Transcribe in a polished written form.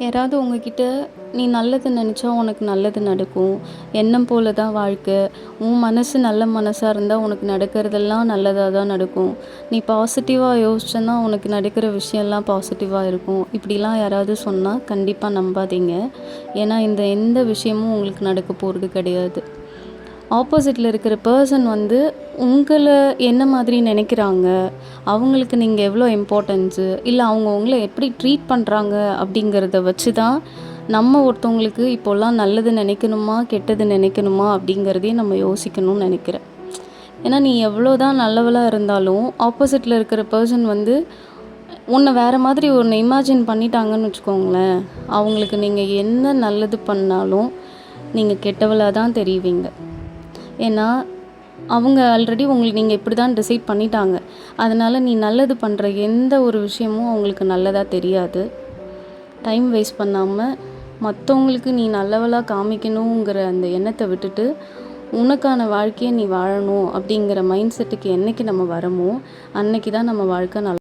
யாராவது உங்ககிட்ட நீ நல்லது நினச்சா உனக்கு நல்லது நடக்கும். எண்ணம் போல தான் வாழ்க்கை. உன் மனசு நல்ல மனசா இருந்தா உனக்கு நடக்கிறதெல்லாம் நல்லதா தான் நடக்கும். நீ பாசிட்டிவா யோசிச்சன்னா உனக்கு நடக்கிற விஷயம்லாம் பாசிட்டிவா இருக்கும். இப்படிலாம் யாராவது சொன்னா கண்டிப்பா நம்பாதீங்க. ஏன்னா இந்த எந்த விஷயமும் உங்களுக்கு நடக்க போறது கிடையாது. ஆப்போசிட்ல இருக்கிற பெர்சன் வந்து உங்கள என்ன மாதிரி நினைக்கிறாங்க, அவங்களுக்கு நீங்கள் எவ்வளோ இம்பார்ட்டன்ஸு, இல்லை அவங்க உங்கள எப்படி ட்ரீட் பண்ணுறாங்க அப்படிங்கிறத வச்சு தான் நம்ம ஒருத்தவங்களுக்கு இப்போல்லாம் நல்லது நினைக்கணுமா, கெட்டது நினைக்கணுமா அப்படிங்கிறதையும் நம்ம யோசிக்கணும்னு நினைக்கிறேன். ஏன்னா நீ எவ்வளோ தான் நல்லவளா இருந்தாலும் ஆப்போசிட்டில் இருக்கிற பெர்சன் வந்து உன்னை வேறு மாதிரி ஒன்று இமேஜின் பண்ணிட்டாங்கன்னு வச்சுக்கோங்களேன், அவங்களுக்கு நீங்கள் என்ன நல்லது பண்ணாலும் நீங்கள் கெட்டவளாக தான் தெரிவிங்க. ஏன்னா அவங்க ஆல்ரெடி உங்களுக்கு நீங்கள் இப்படி தான் டிசைட் பண்ணிட்டாங்க. அதனால் நீ நல்லது பண்ணுற எந்த ஒரு விஷயமும் அவங்களுக்கு நல்லதாக தெரியாது. டைம் வேஸ்ட் பண்ணாமல் மற்றவங்களுக்கு நீ நல்லவளாக காமிக்கணுங்கிற அந்த எண்ணத்தை விட்டுட்டு உனக்கான வாழ்க்கையை நீ வாழணும் அப்படிங்கிற மைண்ட் செட்டுக்கு என்றைக்கு நம்ம வரமோ அன்னைக்கு தான் நம்ம வாழ்க்கை